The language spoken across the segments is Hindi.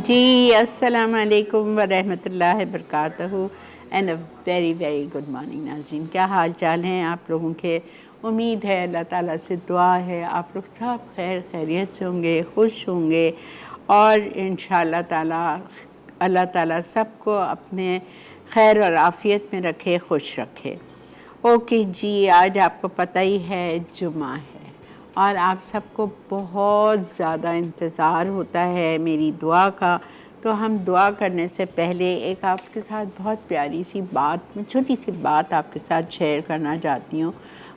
जी अस्सलाम वालेकुम व रहमतुल्लाहि व बरकातहू and a very very good morning नाज़रीन। क्या हाल चाल हैं आप लोगों के? उम्मीद है, अल्लाह ताला से दुआ है आप लोग सब खैर खैरियत से होंगे, खुश होंगे और इंशाअल्लाह ताला अल्लाह ताला सबको अपने खैर और आफ़ियत में रखे, खुश रखे। ओके जी, आज आपको पता ही है जुमा है और आप सबको बहुत ज़्यादा इंतज़ार होता है मेरी दुआ का। तो हम दुआ करने से पहले एक आपके साथ बहुत प्यारी सी बात, छोटी सी बात आपके साथ शेयर करना चाहती हूँ।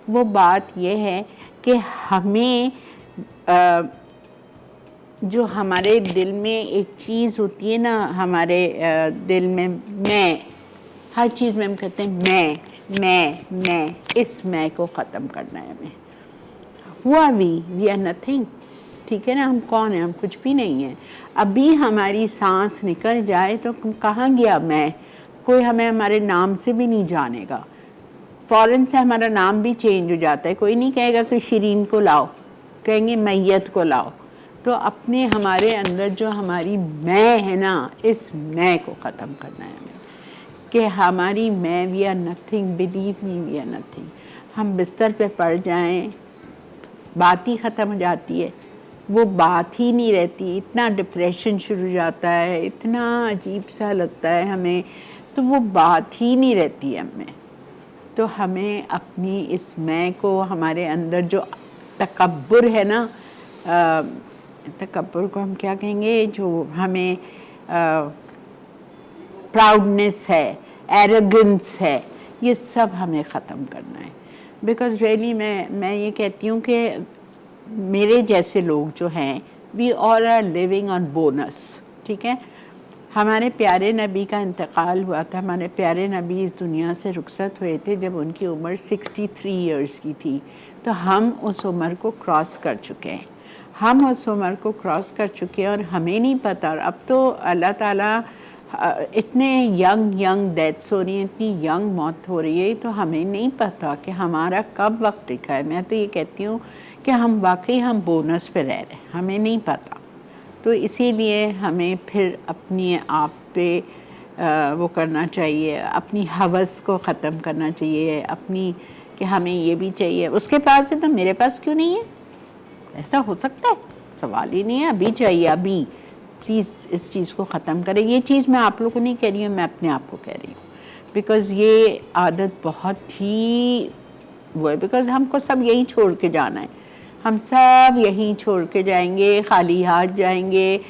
वो बात ये है कि हमें जो हमारे दिल में एक चीज़ होती है ना, हमारे दिल में मैं, हर चीज़ में हम कहते हैं मैं, इस मैं को ख़त्म करना है हमें। हुआ वी आर नथिंग, ठीक है ना। हम कौन हैं? हम कुछ भी नहीं है। अभी हमारी सांस निकल जाए तो कहाँ गया मैं? कोई हमें हमारे नाम से भी नहीं जानेगा। फ़ौरन से हमारा नाम भी चेंज हो जाता है। कोई नहीं कहेगा कि शिरीन को लाओ, कहेंगे मैयत को लाओ। तो अपने हमारे अंदर जो हमारी मैं है ना, इस मैं को ख़त्म करना है हमें कि हमारी मैं, we are nothing, believe me we are nothing. हम बिस्तर पे पड़ जाएं, बात ही ख़त्म हो जाती है, वो बात ही नहीं रहती। इतना डिप्रेशन शुरू हो जाता है, इतना अजीब सा लगता है हमें, तो वो बात ही नहीं रहती है हमें। तो हमें अपनी इस मैं को, हमारे अंदर जो तकब्बुर है ना, तकब्बुर को हम क्या कहेंगे, जो हमें प्राउडनेस है, एरोगेंस है, ये सब हमें ख़त्म करना है। बिकॉज़ रियली मैं ये कहती हूँ कि मेरे जैसे लोग जो हैं, we all are living on bonus, ठीक है। हमारे प्यारे नबी का इंतकाल हुआ था। हमारे प्यारे नबी इस दुनिया से रुखसत हुए थे जब उनकी उम्र 63 इयर्स की थी। तो हम उस उम्र को क्रॉस कर चुके हैं, हम उस उम्र को क्रॉस कर चुके हैं और हमें नहीं पता। अब तो अल्लाह ताला इतने यंग डेथ्स हो रही हैं, इतनी यंग मौत हो रही है, तो हमें नहीं पता कि हमारा कब वक्त लिखा है। मैं तो ये कहती हूँ कि हम वाकई हम बोनस पे रह रहे हैं, हमें नहीं पता। तो इसीलिए हमें फिर अपने आप पे वो करना चाहिए, अपनी हवस को ख़त्म करना चाहिए, अपनी कि हमें ये भी चाहिए, उसके पास है तो मेरे पास क्यों नहीं है? ऐसा हो सकता है? सवाल ही नहीं है। अभी चाहिए, अभी प्लीज़ इस चीज़ को ख़त्म करें। ये चीज़ मैं आप लोगों को नहीं कह रही हूँ, मैं अपने आप को कह रही हूँ। बिकॉज़ ये आदत बहुत ही वो है, बिकॉज़ हमको सब यहीं छोड़ के जाना है, हम सब यहीं छोड़ के जाएंगे, खाली हाथ जाएंगे।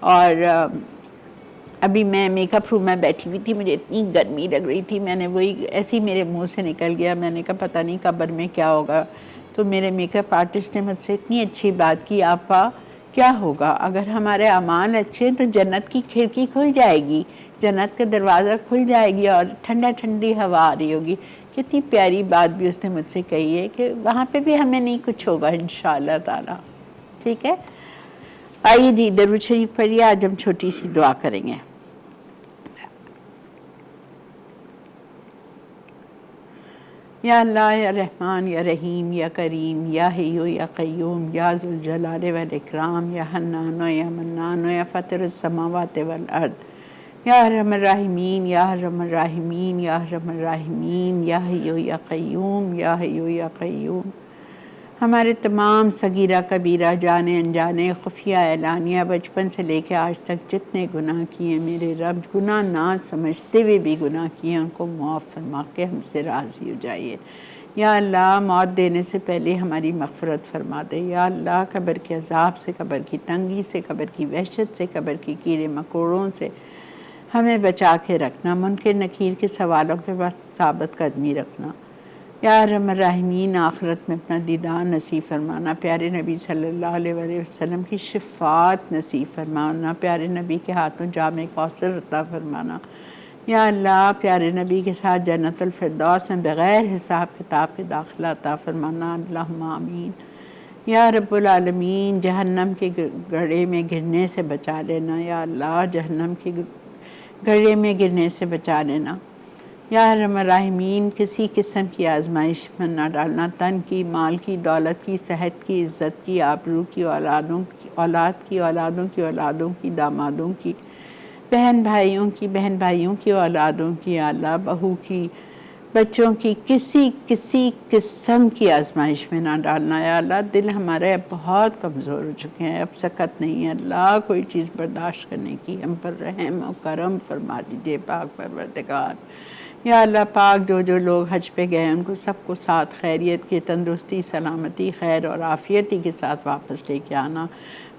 और अभी मैं मेकअप रूम में बैठी हुई थी, मुझे इतनी गर्मी लग रही थी, मैंने वही ऐसे ही मेरे मुंह से निकल गया, मैंने कहा पता नहीं कब्र में क्या होगा। तो मेरे मेकअप आर्टिस्ट ने मुझसे इतनी अच्छी बात की, आपा क्या होगा अगर हमारे अमाल अच्छे हैं तो जन्नत की खिड़की खुल जाएगी, जन्नत का दरवाज़ा खुल जाएगी और ठंडा ठंडी हवा आ रही होगी। कितनी प्यारी बात भी उसने मुझसे कही है कि वहाँ पे भी हमें नहीं कुछ होगा इंशाअल्लाह ताला, ठीक है। आइए जी, दरूद शरीफ पढ़िए। आज हम छोटी सी दुआ करेंगे। या अल्लाह, या रहमान, या रहीम, या करीम, या हय्यू, या क़य्यूम, या ज़ुल जलाल वल इकराम, या हन्नान, या मन्नान, या फ़ातिरुस समावाति वल अर्द, या अरहमर राहिमीन, या अरहमर राहिमीन, या अरहमर राहिमीन, या हय्यू, या क़य्यूम, या हय्यू, या क़य्यूम। हमारे तमाम सगीरा कबीरा, जाने अनजाने, खुफिया एलानिया, बचपन से लेकर आज तक जितने गुनाह किए मेरे रब, गुनाह ना समझते हुए भी गुनाह किए, उनको मुआफ़ फरमा के हमसे राज़ी हो जाइए। या अल्लाह, मौत देने से पहले हमारी मग़फ़िरत फरमा दे। या अल्लाह, कब्र के अज़ाब से, कब्र की तंगी से, कब्र की वहशत से, कब्र की कीड़े मकोड़ों से हमें बचा के रखना। मुनकर नकीर के सवालों के वक्त साबित कदमी रखना। या रहमान राहिमीन, आखिरत में अपना दीदार नसीब फरमाना। प्यारे नबी सल्लल्लाहु अलैहि वसल्लम की शिफ़ात नसीब फरमाना। प्यारे नबी के हाथों जामे कौसर अता फरमाना। या अल्लाह, प्यारे नबी के साथ जन्नतुल फिरदौस में बग़ैर हिसाब किताब के दाखिला अता फरमाना। अल्लाहुम्मा आमीन। या रब्बुल आलमीन, जहन्नम के गड्ढे में गिरने से बचा लेना। या अल्लाह, जहन्नम के गड्ढे में गिरने से बचा लेना। या रहमान राहिमीन, किसी किस्म की आजमाइश में ना डालना, तन की, माल की, दौलत की, सेहत की, इज़्ज़त की, आबरू की, औलाद की, औलादों की, दामादों की, बहन भाइयों की औलादों की, या अल्लाह बहू की, बच्चों की किसी किसी किस्म की आजमाइश में ना डालना। या अल्लाह दिल हमारे अब बहुत कमज़ोर हो चुके हैं, अब सकत नहीं है अल्लाह कोई चीज़ बर्दाश्त करने की। हम पर रहम और करम फरमा दीजिए पाक परवरदिगार। या अल्लाह पाक जो जो लोग हज पे गए उनको सबको साथ खैरियत की, तंदुरुस्ती, सलामती, खैर और आफ़ियती के साथ वापस लेके आना।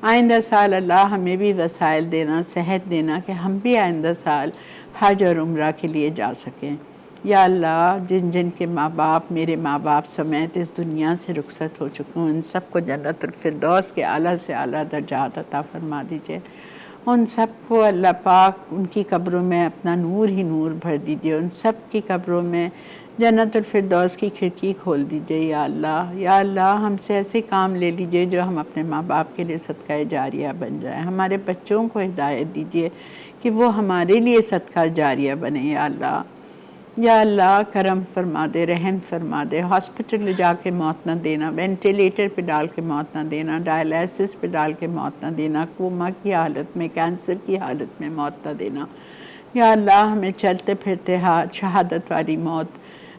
आइंदा साल अल्लाह हमें भी वसाइल देना, सेहत देना कि हम भी आइंदा साल हज और उम्रा के लिए जा सकें। या अल्लाह जिन जिन के माँ बाप, मेरे माँ बाप समेत इस दुनिया से रुखसत हो चुके हैं, उन सबको जन्नतुल फिरदौस के आला से आला दर्जात अता फरमा दीजिए। उन सबको अल्लाह पाक उनकी कब्रों में अपना नूर ही नूर भर दीजिए। उन सब की कब्रों में जन्नतुल फिरदौस की खिड़की खोल दीजिए। या अल्लाह, या अल्लाह हमसे ऐसे काम ले लीजिए जो हम अपने माँ बाप के लिए सदका जारिया बन जाए। हमारे बच्चों को हिदायत दीजिए कि वो हमारे लिए सदका जारिया बने। या अल्लाह, या अल्लाह करम फरमा दे, रहम फरमा दे। हॉस्पिटल ले जाके मौत ना देना, वेंटिलेटर पे डाल के मौत ना देना, डायलिसिस पे डाल के मौत ना देना, कोमा की हालत में, कैंसर की हालत में मौत ना देना। या अल्लाह हमें चलते फिरते हाथ शहादत वाली मौत,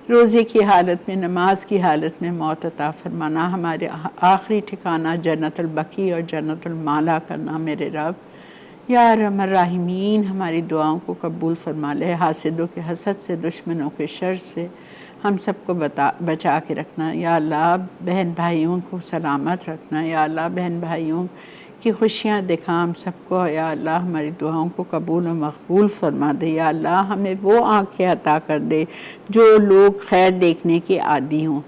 रोज़े की हालत में, नमाज की हालत में मौत अता फरमाना। हमारे आखिरी ठिकाना जन्नतुल बकी और जन्नतुल माला करना मेरे रब। या रहमान राहिमीन हमारी दुआओं को कबूल फरमा ले। हासिदों के हसद से, दुश्मनों के शर से हम सबको बचा के रखना। या अल्लाह बहन भाइयों को सलामत रखना। या अल्लाह बहन भाइयों की खुशियाँ दिखा हम सबको। या अल्लाह हमारी दुआओं को कबूल और मकबूल फरमा दे। या अल्लाह हमें वो आँखें अता कर दे जो लोग खैर देखने के आदी हों।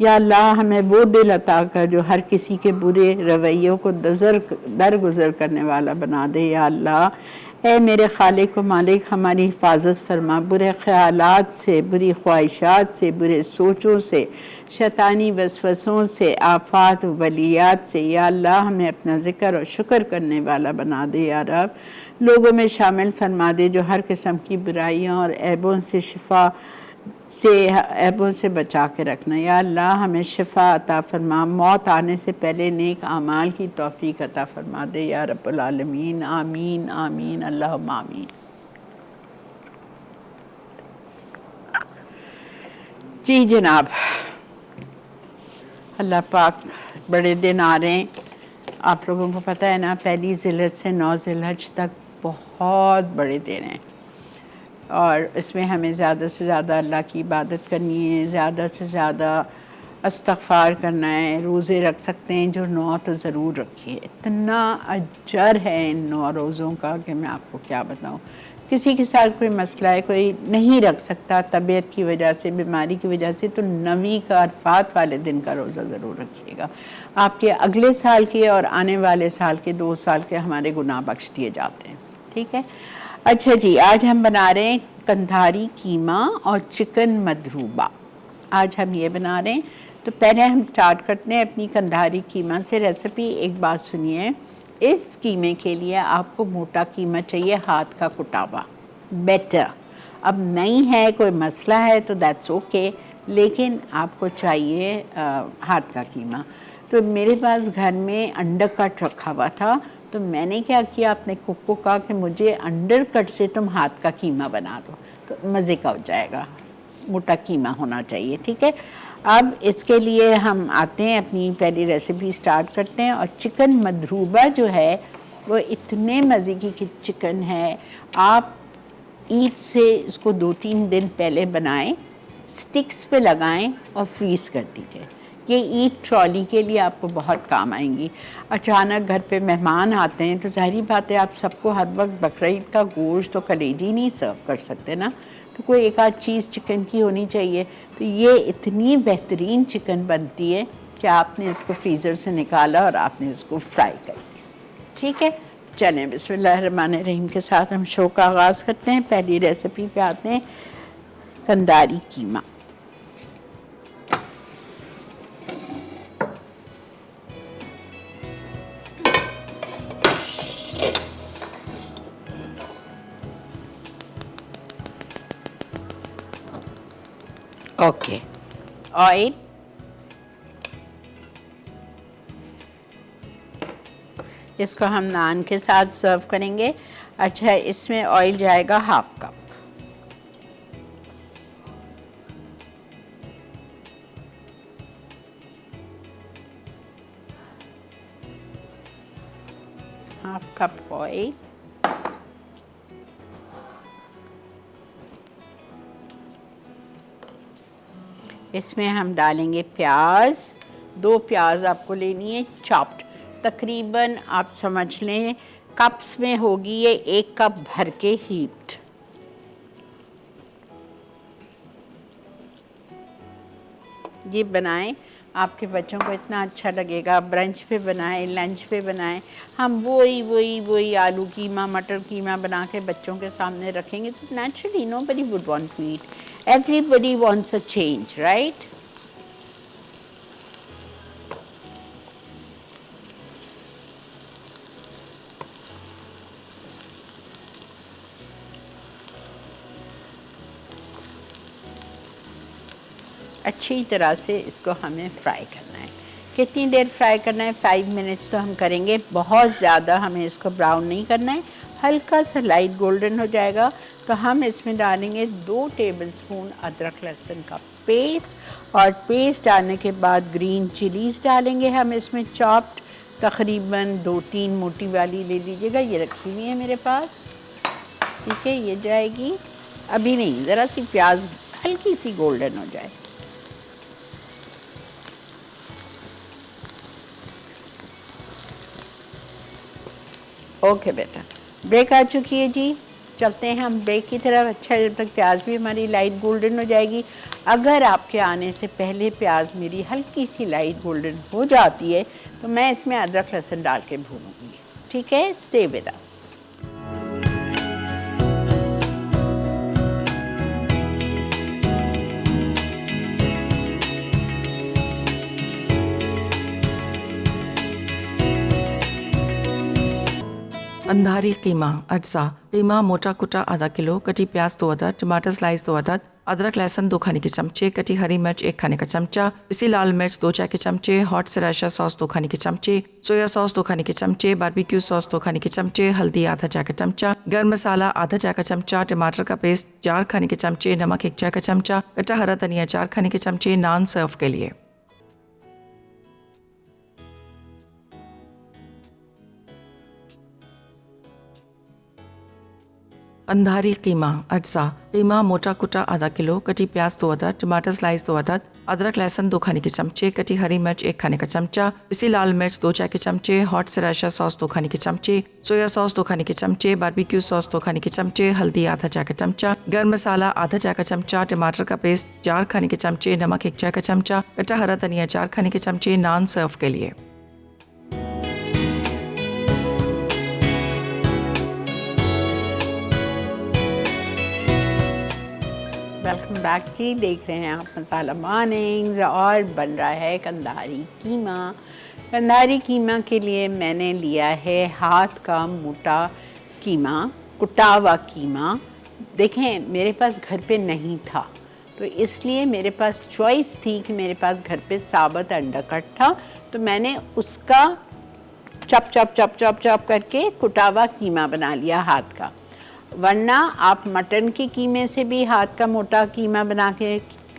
या अल्लाह हमें वो दिल अता कर जो हर किसी के बुरे रवैयों को दरगुजर करने वाला बना दे। या अल्लाह ए मेरे खालिक व मालिक हमारी हिफाजत फरमा बुरे ख्यालात से, बुरी ख्वाहिशात से, बुरे सोचों से, शैतानी वसवसों से, आफात व बलियात से। या अल्लाह हमें अपना ज़िक्र और शुक्र करने वाला बना दे। या रब लोगों में शामिल फरमा दे जो हर किस्म की बुराइयों और ऐबों से बचा के रखना। या अल्लाह हमें शिफा अता फरमा, मौत आने से पहले नेक आमाल की तौफीक अता फरमा दे। या रब्बुल आलमीन आमीन आमीन अल्लाहुम्मा आमीन। जी जनाब, अल्लाह पाक बड़े दिन आ रहे हैं। आप लोगों को पता है ना, पहली ज़िलहज से 9 ज़िलहज तक बहुत बड़े दिन हैं और इसमें हमें ज़्यादा से ज़्यादा अल्लाह की इबादत करनी है, ज़्यादा से ज़्यादा इस्तग़फ़ार करना है। रोज़े रख सकते हैं जो 9 तो ज़रूर रखिए। इतना अजर है इन 9 रोज़ों का कि मैं आपको क्या बताऊँ। किसी के साथ कोई मसला है, कोई नहीं रख सकता तबीयत की वजह से, बीमारी की वजह से, तो 9वीं का अरफात वाले दिन का रोज़ा ज़रूर रखिएगा। आपके अगले साल के और आने वाले साल के 2 साल के हमारे गुनाह बख्श दिए जाते हैं। ठीक है। अच्छा जी, आज हम बना रहे हैं कंधारी कीमा और चिकन मधरूबा। आज हम ये बना रहे हैं। तो पहले हम स्टार्ट करते हैं अपनी कंधारी कीमा से रेसिपी। एक बात सुनिए, इस कीमे के लिए आपको मोटा कीमा चाहिए, हाथ का कुटा हुआ बेटर। अब नहीं है, कोई मसला है तो दैट्स ओके, लेकिन आपको चाहिए हाथ का कीमा। तो मेरे पास घर में अंडर कट रखा हुआ था, तो मैंने क्या किया, अपने कुक को कहा कि मुझे अंडर कट से तुम हाथ का कीमा बना दो, तो मज़े का हो जाएगा। मोटा कीमा होना चाहिए। ठीक है। अब इसके लिए हम आते हैं, अपनी पहली रेसिपी स्टार्ट करते हैं। और चिकन मधरूबा जो है वो इतने मज़े की चिकन है, आप ईद से इसको 2-3 दिन पहले बनाएं, स्टिक्स पे लगाएं और फ्रीज़ कर दीजिए। ये ईद ट्रॉली के लिए आपको बहुत काम आएंगी। अचानक घर पे मेहमान आते हैं तो ज़ाहिर बात है आप सबको हर वक्त बकरीद का गोश्त और कलेजी नहीं सर्व कर सकते ना, तो कोई एक आध चीज़ चिकन की होनी चाहिए। तो ये इतनी बेहतरीन चिकन बनती है कि आपने इसको फ्रीज़र से निकाला और आपने इसको फ्राई कर लिया। ठीक है। चलें बिस्मिल्लाहिर्रहमानिर्रहीम के साथ हम शो का आगाज़ करते हैं। पहली रेसिपी पे आते हैं, कंधारी कीमा। ओके, ऑयल, इसको हम नान के साथ सर्व करेंगे। अच्छा, इसमें ऑयल जाएगा 1/2 कप। Half cup oil. इसमें हम डालेंगे प्याज। 2 प्याज आपको लेनी है चॉप्ड। तकरीबन आप समझ लें कप्स में होगी ये 1 कप भर के हीप्ड। ये बनाएं, आपके बच्चों को इतना अच्छा लगेगा। ब्रंच पे बनाएं, लंच पे बनाएं। हम वही आलू कीमा, मटर कीमा बना के बच्चों के सामने रखेंगे तो naturally nobody would want to eat. Everybody wants a change, right? अच्छी तरह से इसको हमें फ्राई करना है। कितनी देर फ्राई करना है? 5 मिनट्स तो हम करेंगे। बहुत ज़्यादा हमें इसको ब्राउन नहीं करना है। हल्का सा लाइट गोल्डन हो जाएगा तो हम इसमें डालेंगे 2 टेबलस्पून अदरक लहसुन का पेस्ट। और पेस्ट डालने के बाद ग्रीन चिलीज़ डालेंगे हम इसमें चॉप्ड। तकरीबन 2-3 मोटी वाली ले लीजिएगा, ये रखी हुई है मेरे पास। ठीक है, ये जाएगी। अभी नहीं, ज़रा सी प्याज हल्की सी गोल्डन हो जाए। ओके बेटा, ब्रेक आ चुकी है जी। चलते हैं हम ब्रेक की तरफ। अच्छा, जब तक प्याज भी हमारी लाइट गोल्डन हो जाएगी। अगर आपके आने से पहले प्याज मेरी हल्की सी लाइट गोल्डन हो जाती है तो मैं इसमें अदरक लहसुन डाल के भूनूंगी। ठीक है, स्टे विद अस। अंधारी कीमा अज्जा। कीमा मोटा कुटा आधा किलो, कटी प्याज 2 अदद, टमाटर स्लाइस 2 अदद, अदरक लहसुन 2 खाने के चमचे, कटी हरी मिर्च 1 खाने का चमचा, पिसी लाल मिर्च 2 चाय के चमचे, हॉट सराशा सॉस 2 खाने के चमचे, सोया सॉस 2 खाने के चमचे, बारबेक्यू सॉस 2 खाने के चमचे, हल्दी आधा चाय का चमचा, गर्म मसाला आधा चाय का चमचा, टमाटर का पेस्ट 4 खाने के चमचे, नमक 1 चाय का चमचा, कटा हरा धनिया 4 खाने के चमचे। नान सर्व के लिए। अंधारी कीमा अज्जा। कीमा मोटा कुटा आधा किलो, कटी प्याज 2 अदद, टमाटर स्लाइस 2 अदद, अदरक लहसुन 2 खाने के चमचे, कटी हरी मिर्च 1 खाने का चमचा, पिसी लाल मिर्च 2 चाय के चमचे, हॉट सराशा सॉस 2 खाने के चमचे, सोया सॉस 2 खाने के चमचे, बारबेक्यू सॉस 2 खाने के चमचे, हल्दी आधा चाय का चमचा, गर्म मसाला आधा चाय का चमचा, टमाटर का पेस्ट 4 खाने के चमचे, नमक 1 चाय का चमचा, कटा हरा धनिया 4 खाने के चमचे। नान सर्व के लिए। वेलकम बैक जी। देख रहे हैं आप मसाला मॉर्निंग्स और बन रहा है कंधारी कीमा। कंधारी कीमा के लिए मैंने लिया है हाथ का मोटा कीमा, कुटा हुआ कीमा। देखें, मेरे पास घर पे नहीं था तो इसलिए मेरे पास चॉइस थी कि मेरे पास घर पे साबुत अंडा कट था तो मैंने उसका चप चप चप चप चप करके कुटा हुआ कीमा बना लिया हाथ का। वरना आप मटन के कीमे से भी हाथ का मोटा कीमा बना के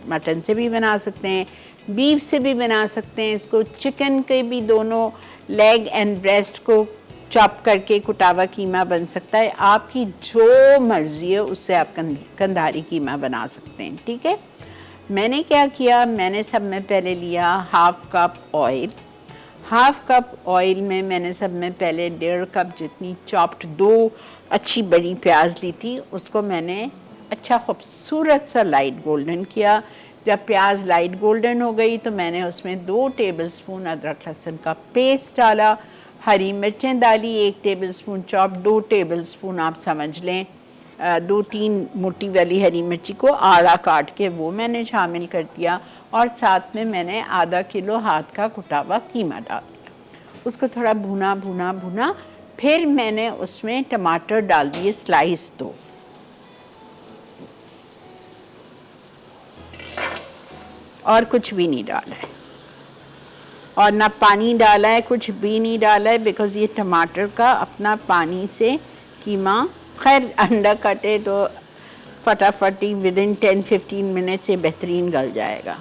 मटन से भी बना सकते हैं, बीफ से भी बना सकते हैं इसको। चिकन के भी दोनों लेग एंड ब्रेस्ट को चॉप करके कुटावा कीमा बन सकता है। आपकी जो मर्ज़ी है उससे आप कंधारी कीमा बना सकते हैं। ठीक है, मैंने क्या किया, मैंने सब में पहले लिया 1/2 कप ऑयल। 1/2 कप ऑयल में मैंने सब में पहले 1.5 कप जितनी चॉप्ड 2 अच्छी बड़ी प्याज ली थी, उसको मैंने अच्छा खूबसूरत सा लाइट गोल्डन किया। जब प्याज लाइट गोल्डन हो गई तो मैंने उसमें 2 टेबलस्पून अदरक लहसुन का पेस्ट डाला, हरी मिर्चें डाली 1 टेबलस्पून चॉप, 2 टेबलस्पून आप समझ लें 2-3 मोटी वाली हरी मिर्ची को आड़ा काट के वो मैंने शामिल कर दिया। और साथ में मैंने आधा किलो हाथ का कुटा हुआ कीमा डाल दिया। उसको थोड़ा भुना भुना भुना, फिर मैंने उसमें टमाटर डाल दिए स्लाइस 2। और कुछ भी नहीं डाला है। और ना पानी डाला है, कुछ भी नहीं डाला है, बिकॉज़ ये टमाटर का अपना पानी से कीमा, खैर अंडा कटे तो फटाफट ही विदिन 10-15 मिनट से बेहतरीन गल जाएगा।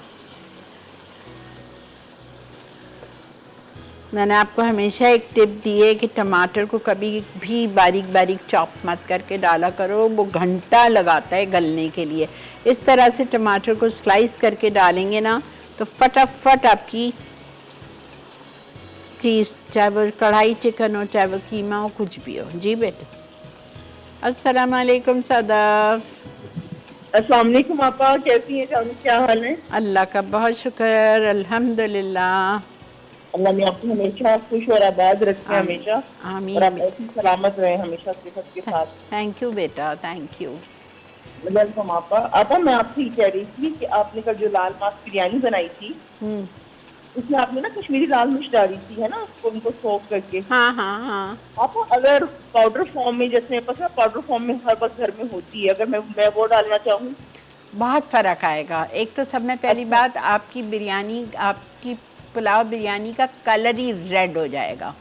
मैंने आपको हमेशा एक टिप दी है कि टमाटर को कभी भी बारीक बारीक चॉप मत करके डाला करो, वो घंटा लगाता है गलने के लिए। इस तरह से टमाटर को स्लाइस करके डालेंगे ना तो फटाफट आपकी चीज़, चाहे वो कढ़ाई चिकन हो, चाहे वो कीमा हो, कुछ भी हो। जी बेटा। अस्सलाम वालेकुम सदाफ। अस्सलाम वालेकुम आपा, कैसी हैं जानू, क्या हाल है? अल्लाह का बहुत शुक्र, अल्हम्दुलिल्लाह। अल्लाह ने आपको हमेशा खुश और आबाद रखे, हमेशा आमीन। और आप ऐसी सलामत रहे हमेशा सेहत के साथ। थैंक यू बेटा, थैंक यू। वेलकम आपा, मैं आपसे ये कह रही थी कि आपने कल जो लाल मांस बिरयानी बनाई थी उसमें आपने ना कश्मीरी लाल मिर्च डाली थी, है ना, उसको उनको सोक करके। हाँ हाँ हाँ। आपा अगर पाउडर फॉर्म में, जैसे पता है पाउडर फॉर्म में हर वक्त घर में होती है, अगर मैं वो डालना चाहूँ? बहुत फ़र्क आएगा। एक तो सब में पहली बात, आपकी बिरयानी, आपकी पुलाव बिरयानी का कलर ही रेड हो जाएगा।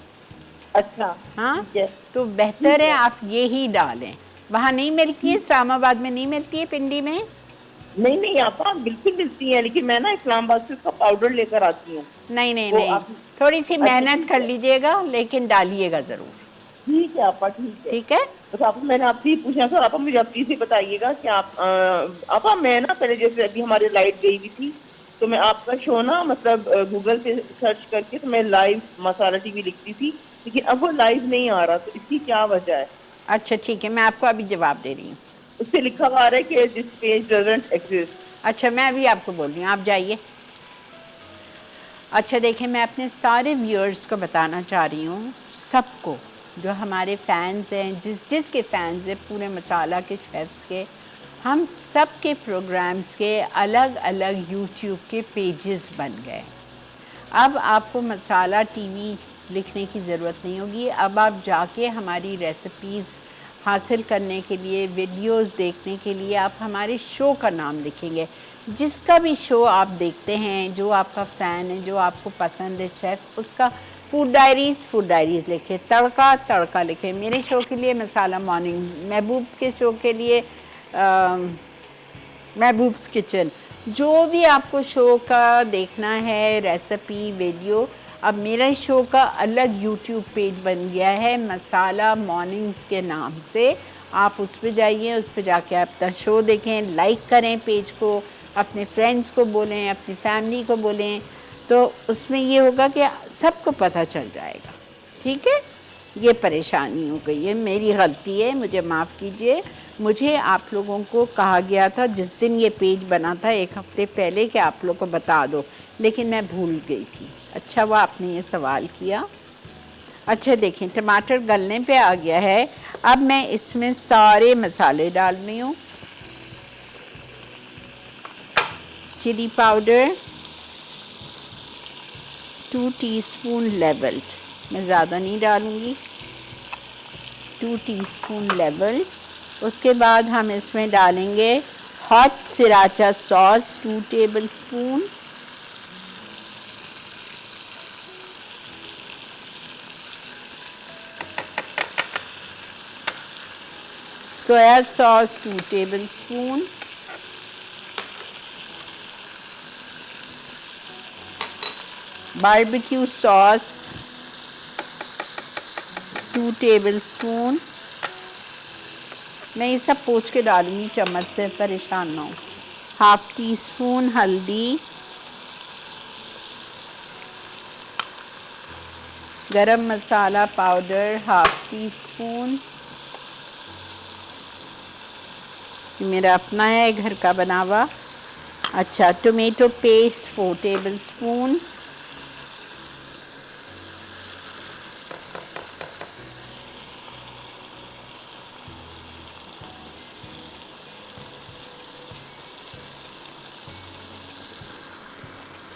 अच्छा हाँ, ठीक है। तो बेहतर है आप ये ही डालें। वहाँ नहीं मिलती है, इस्लामाबाद में नहीं मिलती है, पिंडी में? नहीं नहीं आपा, बिल्कुल मिलती है, लेकिन मैं ना इस्लामाबाद से उसका पाउडर लेकर आती हूँ। नहीं नहीं वो नहीं, आप- थोड़ी सी अच्छा, मेहनत ठीक कर है। लीजिएगा, लेकिन डालिएगा ज़रूर। ठीक है आपा, ठीक है। ठीक है। बस आप, मैंने आपसे ही पूछना था आपा, मुझे आप प्लीज ही बताइएगा कि आपा मैं ना पहले, जैसे अभी हमारी लाइट गई हुई थी तो मैं आपका शो ना मतलब गूगल पे सर्च करके तो मैं लाइव मसाला टीवी लिखती थी, लेकिन अब वो लाइव नहीं आ रहा, तो इसकी क्या वजह है? अच्छा ठीक है, मैं आपको अभी जवाब दे रही हूँ। उससे लिखा हुआ आ रहा है कि दिस पेज डजंट एग्जिस्ट। अच्छा, मैं अभी आपको बोल रही हूँ, आप जाइए। अच्छा देखिए, मैं अपने सारे व्यूअर्स को बताना चाह रही हूँ, सबको जो हमारे फैंस हैं, जिसके फैंस हैं पूरे मसाला के शेफ्स के, हम सब के प्रोग्राम्स के अलग अलग यूट्यूब के पेजेस बन गए। अब आपको मसाला टीवी लिखने की ज़रूरत नहीं होगी। अब आप जाके हमारी रेसिपीज़ हासिल करने के लिए, वीडियोस देखने के लिए आप हमारे शो का नाम लिखेंगे। जिसका भी शो आप देखते हैं, जो आपका फ़ैन है, जो आपको पसंद है शेफ़, उसका फूड डायरीज़ लिखें, तड़का तड़का लिखें। मेरे शो के लिए मसाला मॉर्निंग, महबूब के शो के लिए महबूब्स किचन। जो भी आपको शो का देखना है, रेसिपी वीडियो, अब मेरा शो का अलग यूट्यूब पेज बन गया है मसाला मॉर्निंग्स के नाम से। आप उस पर जाइए, उस पर जाके आप अपना शो देखें, लाइक करें पेज को, अपने फ्रेंड्स को बोलें, अपनी फैमिली को बोलें, तो उसमें ये होगा कि सबको पता चल जाएगा। ठीक है, ये परेशानी हो गई है, मेरी गलती है, मुझे माफ़ कीजिए। मुझे आप लोगों को कहा गया था जिस दिन ये पेज बना था 1 हफ्ते पहले कि आप लोग को बता दो, लेकिन मैं भूल गई थी। अच्छा हुआ आपने ये सवाल किया। अच्छा देखें, टमाटर गलने पे आ गया है। अब मैं इसमें सारे मसाले डाल रही हूँ। चिली पाउडर 2 टीस्पून लेवल्ड, मैं ज़्यादा नहीं डालूँगी, 2 टीस्पून लेवल्ड। उसके बाद हम इसमें डालेंगे hot sriracha sauce 2 tablespoon, soya sauce 2 tablespoon, barbecue sauce 2 tablespoon. मैं ये सब पोंछ के डालूंगी चम्मच से, परेशान ना हो। हाफ टी स्पून हल्दी, गरम मसाला पाउडर हाफ टी स्पून, मेरा अपना है घर का बना हुआ। अच्छा, tomato paste 4 tablespoon,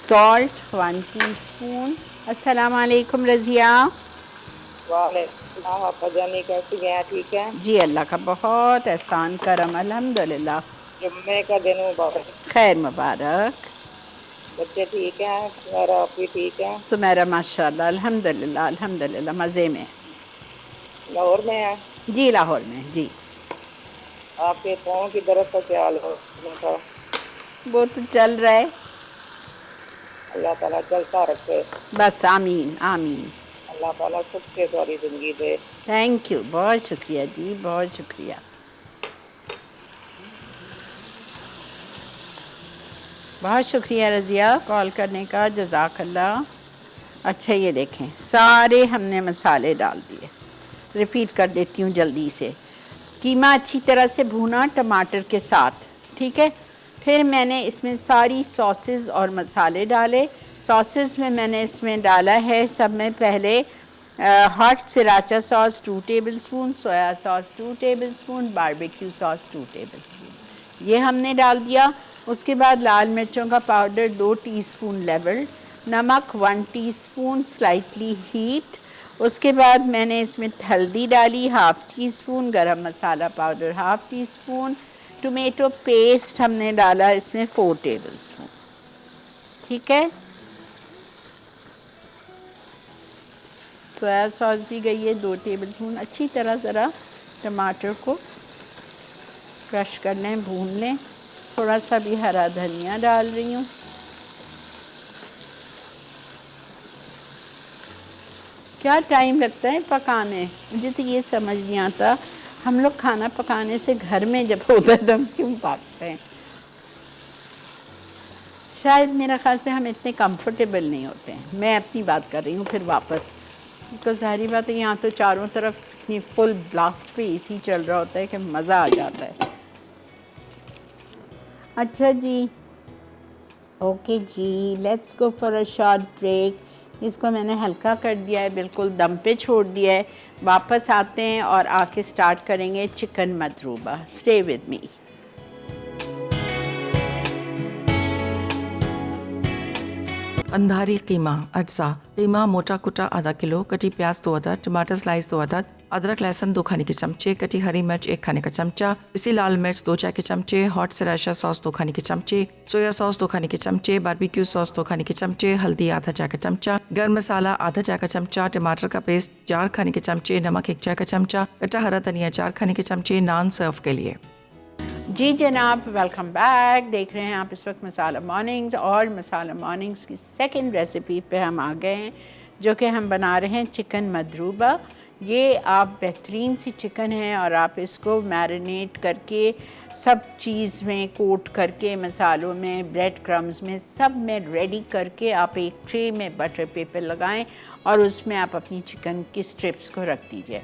salt 1 teaspoon. अस्सलाम वालेकुम रज़िया। वालेकुम, आपा जानी कैसी हैं, ठीक है? जी अल्लाह का बहुत एहसान करम, अल्हम्दुलिल्लाह। जुम्मे का दिन मुबारक। खैर मुबारक। बच्चे ठीक हैं? और आप भी ठीक हैं? सुमेरा माशाल्लाह अल्हम्दुलिल्लाह अल्हम्दुलिल्लाह मज़े में। लाहौर में है? जी लाहौर में जी। आपके पाँव की दर्द का क्या हाल है था? वो तो चल रहा है। अल्लाह ताला चलता रखे। बस आमीन आमीन। अल्लाह ताला सुख के सारी जिंदगी दे। थैंक यू, बहुत शुक्रिया जी, बहुत शुक्रिया। बहुत शुक्रिया रज़िया कॉल करने का, जज़ाकल्लाह। अच्छा ये देखें सारे हमने मसाले डाल दिए। रिपीट कर देती हूँ जल्दी से। कीमा अच्छी तरह से भूना टमाटर के साथ, ठीक है। फिर मैंने इसमें सारी सॉसेस और मसाले डाले। सॉसेस में मैंने इसमें डाला है सब में पहले hot sriracha sauce 2 tablespoon, soya sauce 2 tablespoon, barbecue sauce 2 tablespoon, ये हमने डाल दिया। उसके बाद लाल मिर्चों का पाउडर 2 टीस्पून लेवल, नमक 1 टीस्पून स्लाइटली हीट। उसके बाद मैंने इसमें हल्दी डाली 1/2 टीस्पून, गरम मसाला पाउडर 1/2 टीस्पून, टोमेटो पेस्ट हमने डाला इसमें 4 टेबलस्पून, ठीक है। सोया सॉस भी गई है 2 टेबलस्पून। अच्छी तरह ज़रा टमाटर को क्रश कर लें, भून लें। थोड़ा सा भी हरा धनिया डाल रही हूँ। क्या टाइम लगता है पकाने, मुझे तो ये समझ नहीं आता। हम लोग खाना पकाने से घर में जब होता है तो हम क्यों पकाते हैं? शायद मेरा ख्याल से हम इतने कंफर्टेबल नहीं होते हैं। मैं अपनी बात कर रही हूँ फिर वापस, तो ज़ाहिर बात है यहाँ तो चारों तरफ इतनी फुल ब्लास्ट पे एसी चल रहा होता है कि मज़ा आ जाता है। अच्छा जी, ओके जी, let's go for a short break. इसको मैंने हल्का कर दिया है, बिल्कुल दम पे छोड़ दिया है। वापस आते हैं और आके स्टार्ट करेंगे चिकन मदरूबा। Stay with me. अंधारी कीमा अज्जा कीमा मोटा कुटा आधा किलो, कटी प्याज 2 अदद, टमाटर स्लाइस 2 अदद, अदरक लहसुन 2 खाने के चमचे, कटी हरी मिर्च 1 खाने का चमचा, पिसी लाल मिर्च 2 चाय के चमचे, हॉट सिराचा सॉस 2 खाने के चमचे, सोया सॉस 2 खाने के चमचे, बारबेक्यू सॉस 2 खाने के चमचे, हल्दी आधा चाय का चमचा, गर्म मसाला आधा चाय का चमचा, टमाटर का पेस्ट 4 खाने के चमचे, नमक 1 चाय का चमचा, कटा हरा धनिया 4 खाने के चमचे। नान सर्व के लिए। जी जनाब, वेलकम बैक। देख रहे हैं आप इस वक्त मसाला मॉर्निंग्स, और मसाला मॉर्निंग्स की सेकंड रेसिपी पे हम आ गए हैं, जो कि हम बना रहे हैं चिकन मदरूबा। ये आप बेहतरीन सी चिकन है और आप इसको मैरिनेट करके सब चीज़ में कोट करके, मसालों में, ब्रेड क्रम्स में, सब में रेडी करके आप एक ट्रे में बटर पेपर लगाएं और उसमें आप अपनी चिकन की स्ट्रिप्स को रख दीजिए।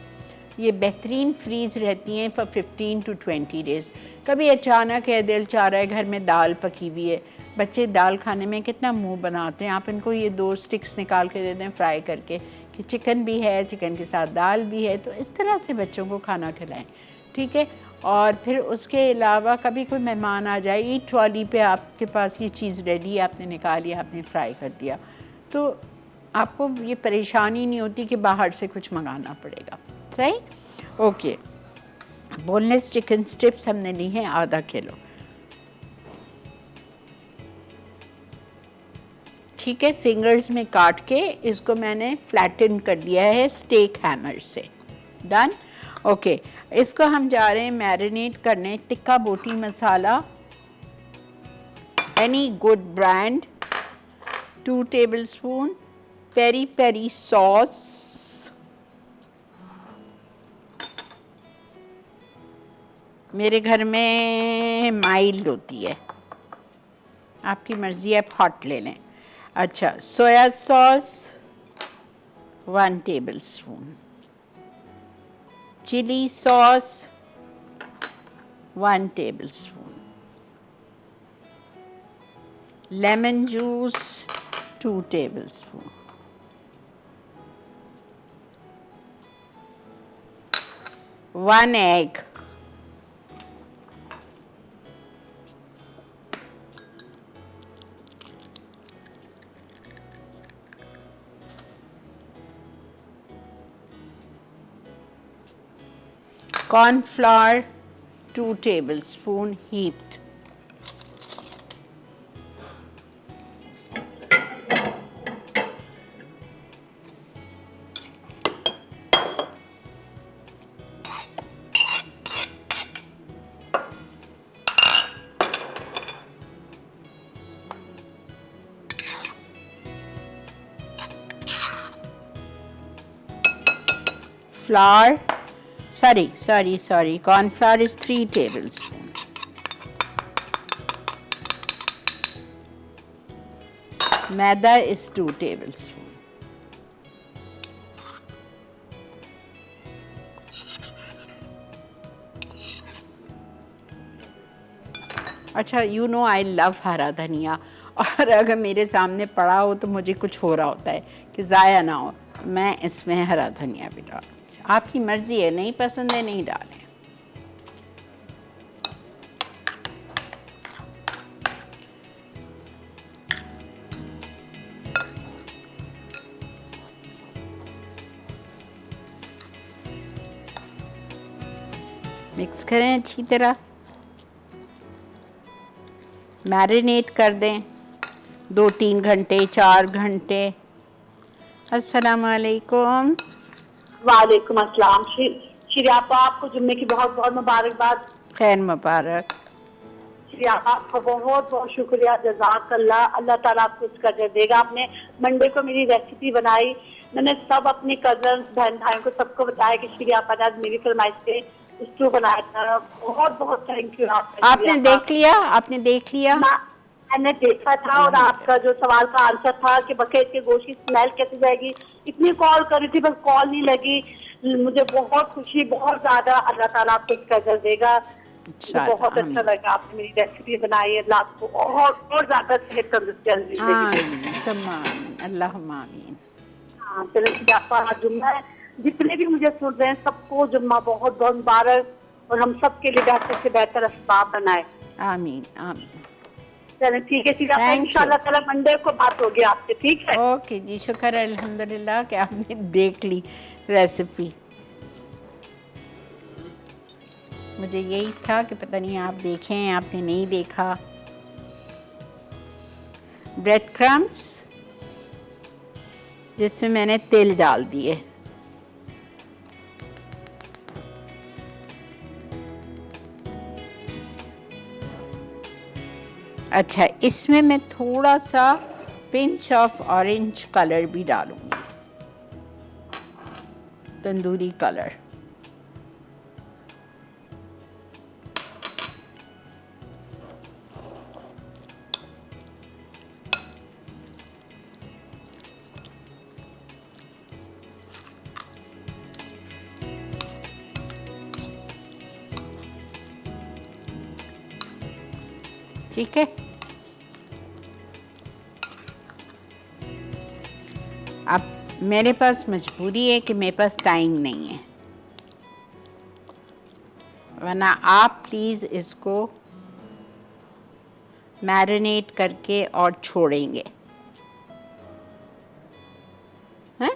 ये बेहतरीन फ्रीज़ रहती हैं फॉर 15 to 20 डेज़। कभी अचानक है दिल चाह रहा है घर में दाल पकी हुई है, बच्चे दाल खाने में कितना मुंह बनाते हैं, आप इनको ये 2 स्टिक्स निकाल के दे दें फ्राई करके कि चिकन भी है, चिकन के साथ दाल भी है, तो इस तरह से बच्चों को खाना खिलाएं, ठीक है। और फिर उसके अलावा कभी कोई मेहमान आ जाए, ईट ट्रॉली पे आपके पास ये चीज़ रेडी है, आपने निकाली, आपने फ्राई कर दिया, तो आपको ये परेशानी नहीं होती कि बाहर से कुछ मंगाना पड़ेगा। सही, ओके। बोनलेस चिकन स्ट्रिप्स हमने ली हैं आधा किलो, ठीक है। फिंगर्स में काट के इसको मैंने फ्लैटन कर लिया है स्टेक हैमर से। Done, okay. इसको हम जा रहे हैं मैरिनेट करने। Tikka boti masala, any good brand 2 tablespoon, peri peri sauce, मेरे घर में माइल्ड होती है, आपकी मर्ज़ी है, आप हॉट ले लें। अच्छा, soya sauce 1 tablespoon, chilli sauce 1 tablespoon, lemon juice 2 tablespoon, one egg, cornflour 2 tablespoon heaped, flour, sorry, corn flour is 3 tablespoons. Maida is 2 tablespoons. अच्छा, यू नो आई लव हरा धनिया, और अगर मेरे सामने पड़ा हो तो मुझे कुछ हो रहा होता है कि ज़ाया ना हो, मैं इसमें हरा धनिया भी डाल, आपकी मर्ज़ी है, नहीं पसंद है नहीं डालें। मिक्स करें अच्छी तरह, मैरिनेट कर दें 2-3 घंटे 4 घंटे। अस्सलाम वालेकुम। वालेकुम अस्सलाम। श्री आपा, आपको जुम्मे की बहुत बहुत मुबारकबाद। खैर मुबारक। श्री आपा, आपका बहुत बहुत शुक्रिया, जज़ाकल्लाह। अल्लाह ताला आपको उसका अजर देगा। आपने मंडे को मेरी रेसिपी बनाई, मैंने सब अपने कजन बहन भाइयों को सबको बताया कि श्री आपा ने आज मेरी फरमाइश पे स्टू बनाया था। बहुत बहुत थैंक यू आपका। आपने देख लिया? आपने देख लिया? मैंने देखा था, और आपका जो सवाल का आंसर था कि बकरीद के गोश्त की स्मेल कैसे जाएगी, इतनी कॉल करी थी बस कॉल नहीं लगी। मुझे बहुत खुशी, बहुत ज्यादा। अल्लाह ताला आपको इसका अजर देगा। बहुत अच्छा लगा आपने मेरी रेसिपी बनाई। अल्लाह आपको और ज्यादा सेहत तंदुरुस्ती आमीन, अल्लाहुम्मा आमीन। हाँ, चलो आपका जुम्मा है, जितने भी मुझे सुन रहे हैं सबको जुम्मा बहुत बहुत मुबारक, और हम सब के लिए बेहतर से बेहतर असबाब बनाए। आमीन आमीन। चलो ठीक है, इंशाल्लाह ताला मंडे को बात होगी आपसे, ठीक है? ओके जी, शुक्र है अल्हम्दुलिल्लाह कि आपने देख ली रेसिपी। मुझे यही था कि पता नहीं आप देखें, आपने नहीं देखा। ब्रेड क्रम्स जिसमें मैंने तेल डाल दिए, अच्छा इसमें मैं थोड़ा सा पिंच ऑफ ऑरेंज कलर भी डालूंगी, तंदूरी कलर। ठीक है, अब मेरे पास मजबूरी है कि मेरे पास टाइम नहीं है, वरना आप प्लीज़ इसको मैरिनेट करके और छोड़ेंगे, हैं?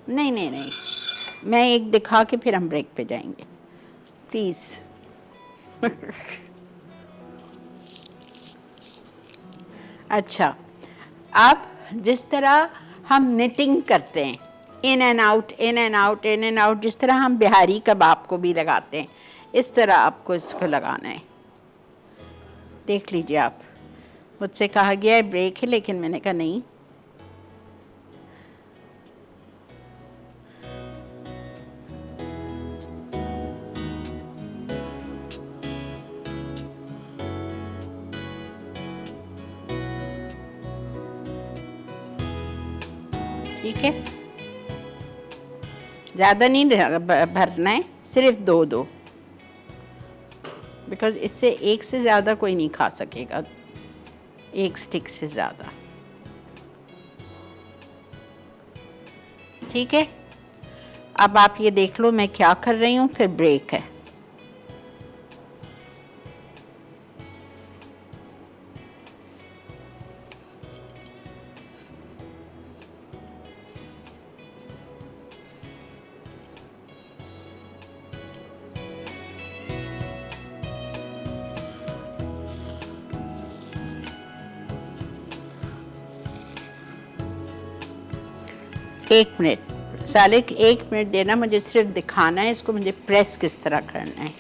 नहीं नहीं नहीं, मैं एक दिखा के फिर हम ब्रेक पे जाएंगे, प्लीज़। अच्छा, अब जिस तरह हम निटिंग करते हैं, in and out in and out in and out, जिस तरह हम बिहारी कबाब को भी लगाते हैं, इस तरह आपको इसको लगाना है। देख लीजिए आप, मुझसे कहा गया है ब्रेक है, लेकिन मैंने कहा नहीं, ठीक है, ज़्यादा नहीं भरना है, सिर्फ 2-2, बिकॉज़ इससे एक से ज़्यादा कोई नहीं खा सकेगा, एक स्टिक से ज़्यादा। ठीक है, अब आप ये देख लो मैं क्या कर रही हूँ, फिर ब्रेक है। एक मिनट सालिक, 1 मिनट देना मुझे, सिर्फ दिखाना है इसको, मुझे प्रेस किस तरह करना है।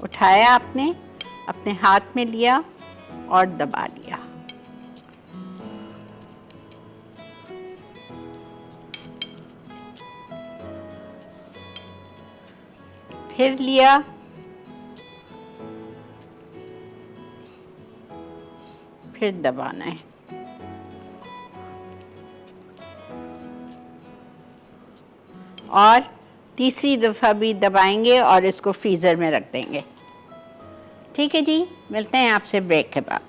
उठाया आपने, अपने हाथ में लिया और दबा लिया। फिर लिया, फिर दबाना है। और तीसरी दफ़ा भी दबाएंगे और इसको फ्रीज़र में रख देंगे। ठीक है जी, मिलते हैं आपसे ब्रेक के बाद।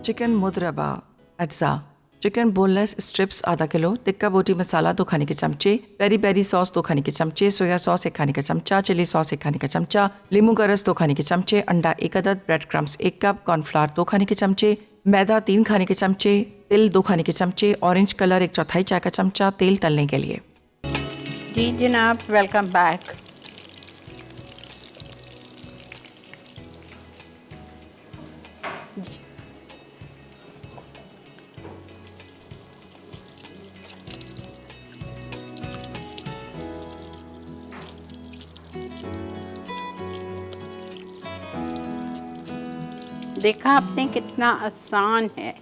चिकन मुद्रबा अज्जा, चिकन बोनलेस स्ट्रिप्स आधा किलो, टिक्का बोटी मसाला 2 खाने के चमचे, पेरी पेरी सॉस 2 खाने के चमचे, सोया सॉस 1 खाने का चमचा, चिली सॉस 1 खाने का चमचा, नींबू का रस 2 खाने के चमचे, अंडा 1 अदद, ब्रेड क्रम्स 1 कप, कॉर्नफ्लावर 2 खाने के चमचे, मैदा 3 खाने के चमचे, तिल 2 खाने के चमचे, ऑरेंज कलर 1/4 चाय का चमचा, तेल तलने के लिए। जी जनाब, वेलकम बैक। देखा आपने कितना आसान है।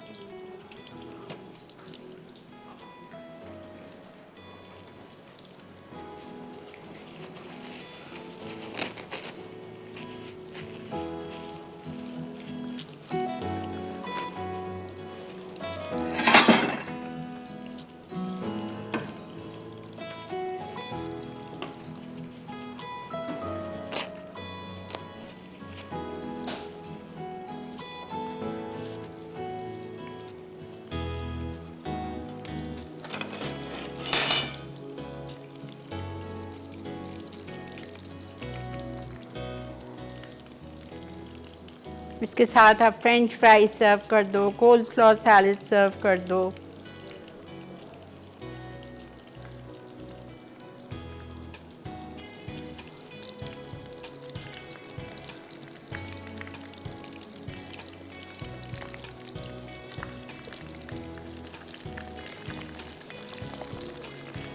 इसके साथ आप फ्रेंच फ्राइज सर्व कर दो, कोल्ड स्लॉ सैलड सर्व कर दो।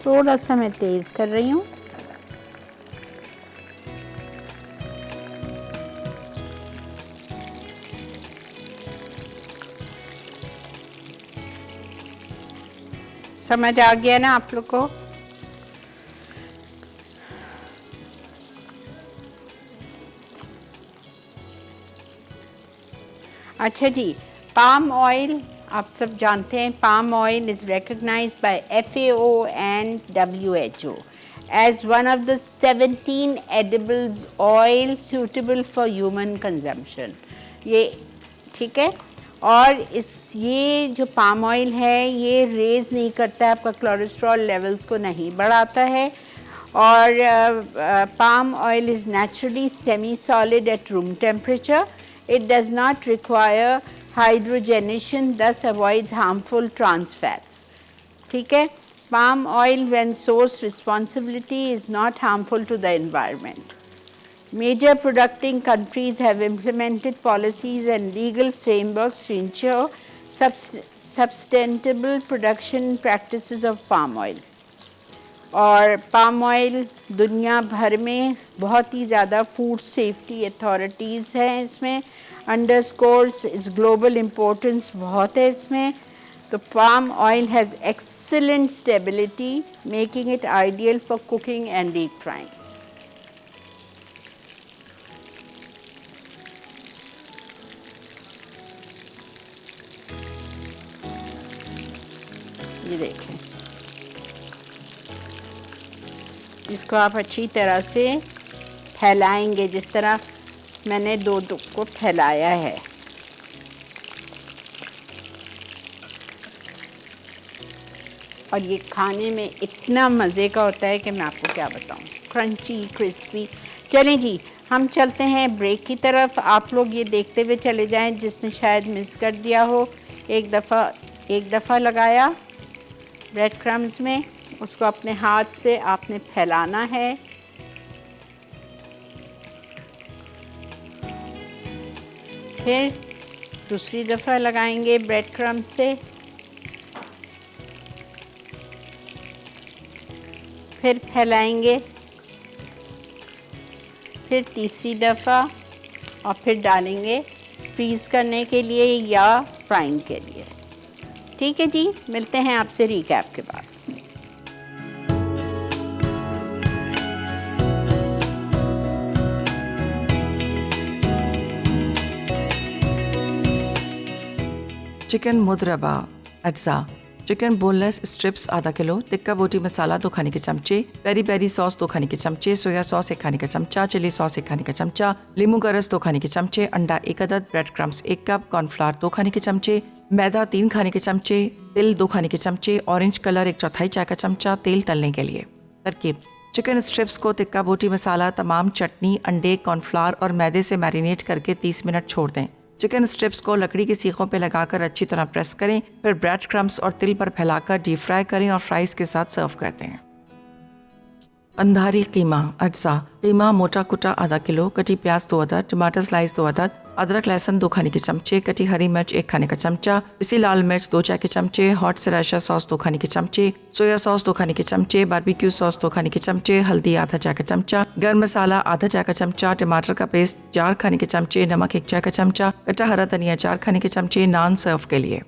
थोड़ा सा मैं तेज़ कर रही हूँ। समझ आ गया ना आप लोग को? अच्छा जी, पाम ऑयल आप सब जानते हैं, palm oil is recognized by FAO and WHO as one of the 17 edibles oil suitable for human consumption। ये ठीक है। और ये जो पाम ऑयल है ये रेज़ नहीं करता है आपका कोलेस्ट्रॉल लेवल्स को, नहीं बढ़ाता है। और palm oil is naturally semi solid at room temperature. It does not require hydrogenation, thus avoids harmful trans fats। ठीक है। Palm oil when sourced responsibly is not harmful to the environment। Major producing countries have implemented policies and legal frameworks to ensure sustainable production practices of palm oil। और पाम ऑयल दुनिया भर में बहुत ही ज़्यादा फूड सेफ्टी अथॉरिटीज़ हैं इसमें, अंडरस्कोर्स इस ग्लोबल इम्पोर्टेंस बहुत है इसमें। तो palm oil has excellent stability, making it ideal for cooking and deep frying. ये देखें, इसको आप अच्छी तरह से फैलाएंगे जिस तरह मैंने दो को फैलाया है। और ये खाने में इतना मज़े का होता है कि मैं आपको क्या बताऊं, क्रंची क्रिस्पी। चलें जी, हम चलते हैं ब्रेक की तरफ। आप लोग ये देखते हुए चले जाएं जिसने शायद मिस कर दिया हो। एक दफ़ा लगाया ब्रेड क्रम्स में, उसको अपने हाथ से आपने फैलाना है। फिर दूसरी दफ़ा लगाएंगे ब्रेड क्रम्स से। फिर फैलाएंगे, फिर तीसरी दफ़ा और फिर डालेंगे फ्रीज़ करने के लिए या फ्राइंग के लिए। ठीक है जी, मिलते हैं आपसे रिकैप के बाद। चिकन मुदरबा अज्जा, चिकन बोनलेस स्ट्रिप्स आधा किलो, टिक्का बोटी मसाला 2 खाने के चमचे, पेरी पेरी सॉस 2 खाने के चमचे, सोया सॉस 1 खाने का चमचा, चिली सॉस 1 खाने का चमचा, नींबू का रस 2 खाने के चमचे, अंडा 1 अदद, ब्रेड क्रम्स 1 कप, कॉर्नफ्लावर 2 खाने के चमचे, मैदा 3 खाने के चमचे, तिल 2 खाने के चमचे, ऑरेंज कलर 1/4 चाय का चमचा, तेल तलने के लिए। तरकीब: चिकन स्ट्रिप्स को टिक्का बोटी मसाला, तमाम चटनी, अंडे, कॉर्नफ्लावर और मैदे से मैरिनेट करके 30 मिनट छोड़ दें। चिकन स्ट्रिप्स को लकड़ी की सीखों पर लगाकर अच्छी तरह प्रेस करें, फिर ब्रेड क्रम्स और तिल पर फैलाकर डीप फ्राई करें और फ्राइज के साथ सर्व कर दें। अंधारी कीमा अज्जा, कीमा मोटा कुटा आधा किलो, कटी प्याज 2 अदद, टमाटर स्लाइस 2 अदद, अदरक लहसुन 2 खाने के चमचे, कटी हरी मिर्च 1 खाने का चमचा, पिसी लाल मिर्च 2 चाय के चमचे, हॉट सराशा सॉस 2 खाने के चमचे, सोया सॉस 2 खाने के चमचे, बारबेक्यू सॉस 2 खाने के चमचे, हल्दी आधा चाय का चमचा, गर्म मसाला आधा चाय का चमचा, टमाटर का पेस्ट 4 खाने के चमचे, नमक 1 चाय का चमचा, कटा हरा धनिया 4 खाने के चमचे, नान सर्व के लिए।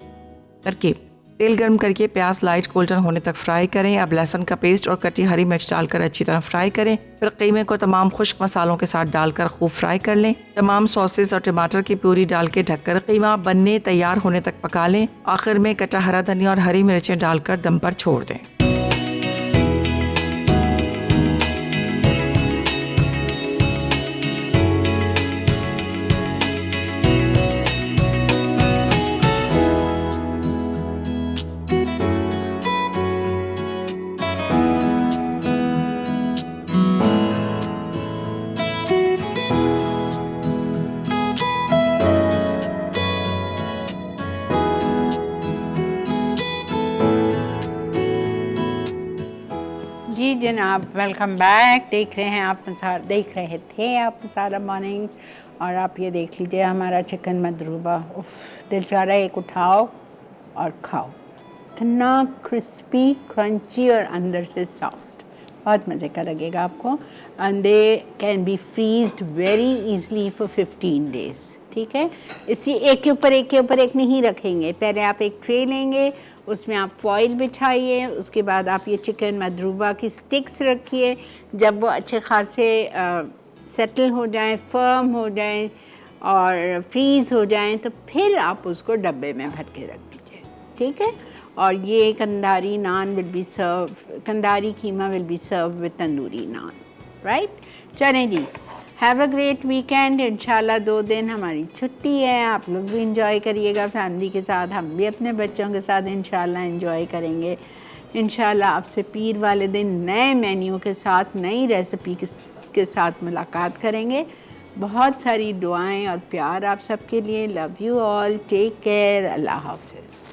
तरकीब: तेल गर्म करके प्याज लाइट गोल्डन होने तक फ्राई करें। अब लहसुन का पेस्ट और कटी हरी मिर्च डालकर अच्छी तरह फ्राई करें। फिर कीमे को तमाम खुश्क मसालों के साथ डालकर खूब फ्राई कर लें। तमाम सॉसेस और टमाटर की प्यूरी डाल के ढककर कीमा बनने तैयार होने तक पका लें। आखिर में कटा हरा धनिया और हरी मिर्चें डालकर दम पर छोड़ दें। जी जनाब, वेलकम बैक। देख रहे थे आप मसाला मॉर्निंग्स, और आप ये देख लीजिए हमारा चिकन मदरूबा। उफ, दिल चाह रहा है एक उठाओ और खाओ। इतना क्रिस्पी, क्रंची और अंदर से सॉफ्ट, बहुत मज़े का लगेगा आपको। And they can be freezed very easily for 15 days. ठीक है, इसी एक के ऊपर एक नहीं रखेंगे। पहले आप एक ट्रे लेंगे, उसमें आप फॉइल बिछाइए, उसके बाद आप ये चिकन मदरूबा की स्टिक्स रखिए। जब वो अच्छे खासे सेटल हो जाएं, फर्म हो जाएं और फ्रीज़ हो जाएं, तो फिर आप उसको डब्बे में भर के रख दीजिए। ठीक है, और ये Kandhari naan will be serve, Kandhari keema will be serve with tandoori naan, right. चलें जी, हैव अ ग्रेट वीकेंड। इंशाल्लाह 2 दिन हमारी छुट्टी है, आप लोग भी इंजॉय करिएगा फैमिली के साथ, हम भी अपने बच्चों के साथ इंशाल्लाह इंजॉय करेंगे। इंशाल्लाह आपसे पीर वाले दिन नए मेन्यू के साथ, नई रेसिपी के साथ मुलाकात करेंगे। बहुत सारी दुआएं और प्यार आप सबके लिए। Love you all, take care, अल्लाह हाफिज़।